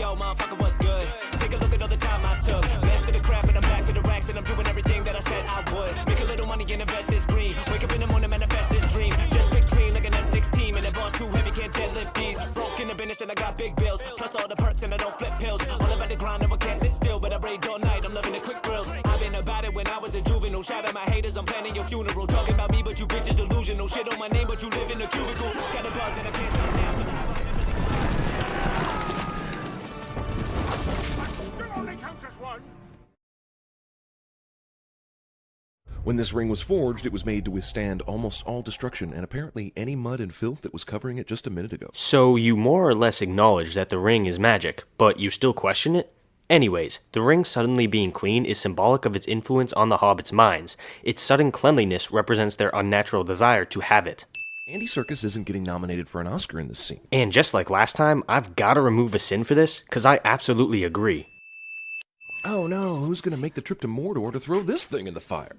yo, motherfucker, what's good? Take a look at all the time I took. Master the craft and I'm back to the racks and I'm doing everything that I said I would. Make a little money and invest this green. Wake up in the morning, manifest this dream. Just spit clean like an M16 and the boss too heavy, can't deadlift these. Broke in the business and I got big bills. Plus all the perks and I don't flip pills. All about the grind, never can't sit still, but I rage all night. I'm loving the quick thrills. I've been about it when I was a juvenile. Shout out my haters, I'm planning your funeral. Talking about me, but you bitches delusional. Shit on my name, but you live in a cubicle. Got a buzz that I can't stop now. When this ring was forged, it was made to withstand almost all destruction and apparently any mud and filth that was covering it just a minute ago. So you more or less acknowledge that the ring is magic, but you still question it? Anyways, the ring suddenly being clean is symbolic of its influence on the hobbits' minds. Its sudden cleanliness represents their unnatural desire to have it. Andy Serkis isn't getting nominated for an Oscar in this scene. And just like last time, I've gotta remove a sin for this, cause I absolutely agree. Oh no, who's gonna make the trip to Mordor to throw this thing in the fire?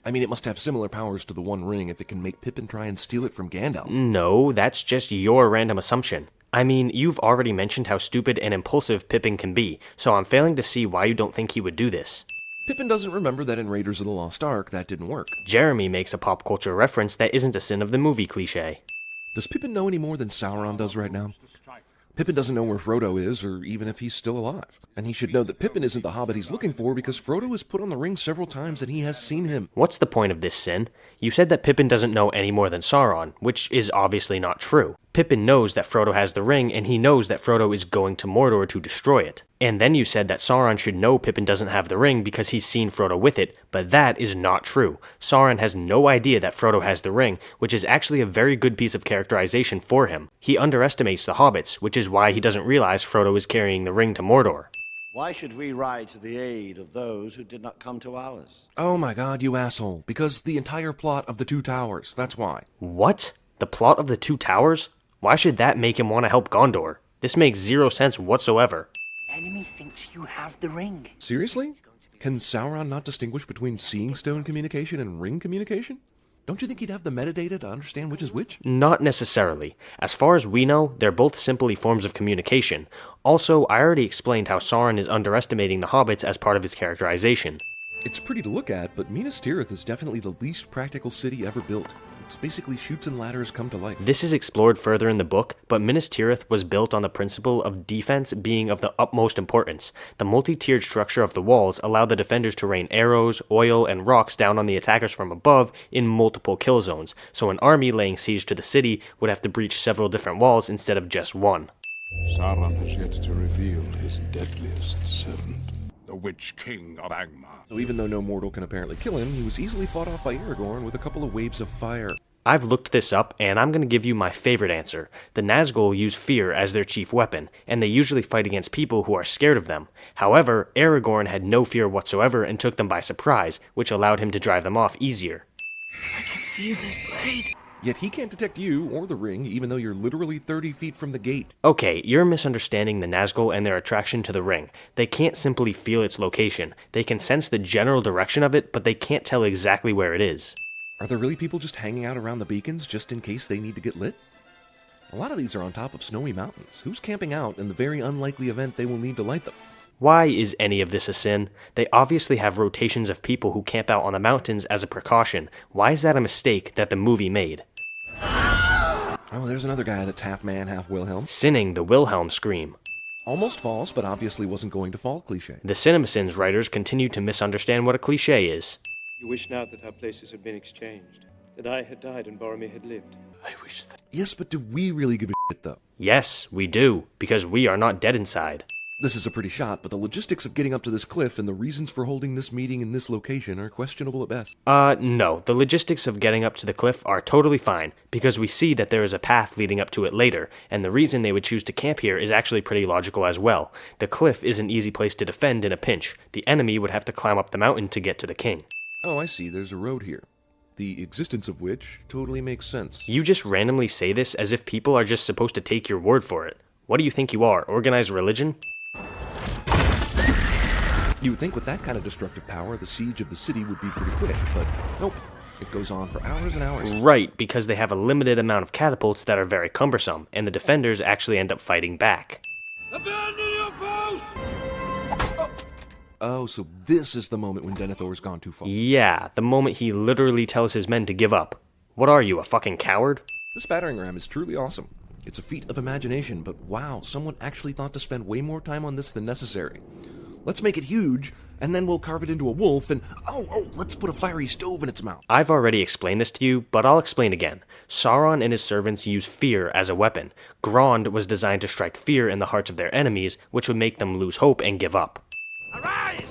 I mean, it must have similar powers to the One Ring if it can make Pippin try and steal it from Gandalf. No, that's just your random assumption. I mean, you've already mentioned how stupid and impulsive Pippin can be, so I'm failing to see why you don't think he would do this. Pippin doesn't remember that in Raiders of the Lost Ark, that didn't work. Jeremy makes a pop culture reference that isn't a sin of the movie cliché. Does Pippin know any more than Sauron does right now? Pippin doesn't know where Frodo is, or even if he's still alive. And he should know that Pippin isn't the hobbit he's looking for because Frodo has put on the ring several times and he has seen him. What's the point of this sin? You said that Pippin doesn't know any more than Sauron, which is obviously not true. Pippin knows that Frodo has the ring, and he knows that Frodo is going to Mordor to destroy it. And then you said that Sauron should know Pippin doesn't have the ring because he's seen Frodo with it, but that is not true. Sauron has no idea that Frodo has the ring, which is actually a very good piece of characterization for him. He underestimates the hobbits, which is why he doesn't realize Frodo is carrying the ring to Mordor. Why should we ride to the aid of those who did not come to ours? Oh my god, you asshole. Because the entire plot of the Two Towers, that's why. What? The plot of the Two Towers? Why should that make him want to help Gondor? This makes zero sense whatsoever. Enemy thinks you have the ring. Seriously? Can Sauron not distinguish between seeing stone communication and ring communication? Don't you think he'd have the metadata to understand which is which? Not necessarily. As far as we know, they're both simply forms of communication. Also, I already explained how Sauron is underestimating the hobbits as part of his characterization. It's pretty to look at, but Minas Tirith is definitely the least practical city ever built. It's basically chutes and ladders come to life. This is explored further in the book, but Minas Tirith was built on the principle of defense being of the utmost importance. The multi-tiered structure of the walls allowed the defenders to rain arrows, oil, and rocks down on the attackers from above in multiple kill zones, so an army laying siege to the city would have to breach several different walls instead of just one. Sauron has yet to reveal his deadliest servant, the Witch King of Angmar. So even though no mortal can apparently kill him, he was easily fought off by Aragorn with a couple of waves of fire. I've looked this up, and I'm going to give you my favorite answer. The Nazgul use fear as their chief weapon, and they usually fight against people who are scared of them. However, Aragorn had no fear whatsoever and took them by surprise, which allowed him to drive them off easier. I can feel his blade. Yet he can't detect you or the ring, even though you're literally 30 feet from the gate. Okay, you're misunderstanding the Nazgul and their attraction to the ring. They can't simply feel its location. They can sense the general direction of it, but they can't tell exactly where it is. Are there really people just hanging out around the beacons just in case they need to get lit? A lot of these are on top of snowy mountains. Who's camping out in the very unlikely event they will need to light them? Why is any of this a sin? They obviously have rotations of people who camp out on the mountains as a precaution. Why is that a mistake that the movie made? Oh, there's another guy that's half man, half Wilhelm. Sinning the Wilhelm scream. Almost false, but obviously wasn't going to fall cliche. The Cinemasins writers continue to misunderstand what a cliche is. You wish now that our places had been exchanged, that I had died and Boromir had lived. I wish that... Yes, but do we really give a shit, though? Yes, we do, because we are not dead inside. This is a pretty shot, but the logistics of getting up to this cliff and the reasons for holding this meeting in this location are questionable at best. No. The logistics of getting up to the cliff are totally fine, because we see that there is a path leading up to it later, and the reason they would choose to camp here is actually pretty logical as well. The cliff is an easy place to defend in a pinch. The enemy would have to climb up the mountain to get to the king. Oh, I see. There's a road here. The existence of which totally makes sense. You just randomly say this as if people are just supposed to take your word for it. What do you think you are, organized religion? You would think with that kind of destructive power, the siege of the city would be pretty quick, but nope. It goes on for hours and hours. Right, because they have a limited amount of catapults that are very cumbersome, and the defenders actually end up fighting back. Abandon your Oh, so this is the moment when Denethor's gone too far. Yeah, the moment he literally tells his men to give up. What are you, a fucking coward? This battering ram is truly awesome. It's a feat of imagination, but wow, someone actually thought to spend way more time on this than necessary. Let's make it huge, and then we'll carve it into a wolf, and let's put a fiery stove in its mouth. I've already explained this to you, but I'll explain again. Sauron and his servants use fear as a weapon. Grond was designed to strike fear in the hearts of their enemies, which would make them lose hope and give up. Arise!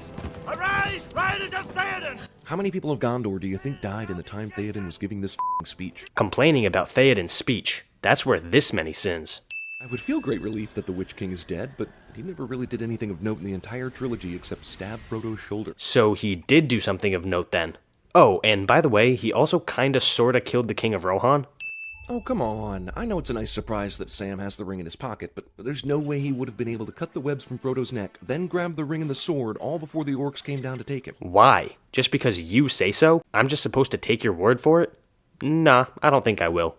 Arise, riders of Theoden! How many people of Gondor do you think died in the time Theoden was giving this f***ing speech? Complaining about Theoden's speech, that's worth this many sins. I would feel great relief that the Witch King is dead, but he never really did anything of note in the entire trilogy except stab Frodo's shoulder. So he did do something of note then. Oh, and by the way, he also kinda sorta killed the King of Rohan. Oh, come on. I know it's a nice surprise that Sam has the ring in his pocket, but there's no way he would have been able to cut the webs from Frodo's neck, then grab the ring and the sword all before the orcs came down to take him. Why? Just because you say so? I'm just supposed to take your word for it? Nah, I don't think I will.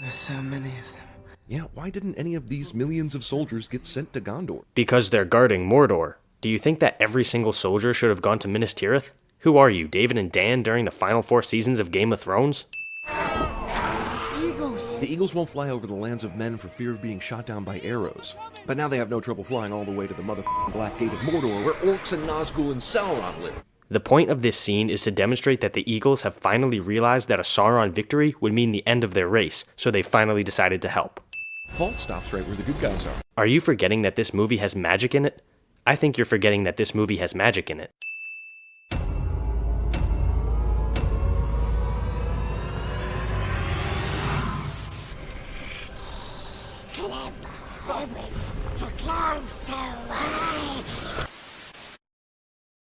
There's so many of them. Yeah, why didn't any of these millions of soldiers get sent to Gondor? Because they're guarding Mordor. Do you think that every single soldier should have gone to Minas Tirith? Who are you, David and Dan, during the final 4 seasons of Game of Thrones? The eagles won't fly over the lands of men for fear of being shot down by arrows. But now they have no trouble flying all the way to the motherfucking Black Gate of Mordor, where orcs and Nazgul and Sauron live. The point of this scene is to demonstrate that the eagles have finally realized that a Sauron victory would mean the end of their race, so they finally decided to help. Fault stops right where the good guys are. Are you forgetting that this movie has magic in it? I think you're forgetting that this movie has magic in it. Clever hobbits to climb so high.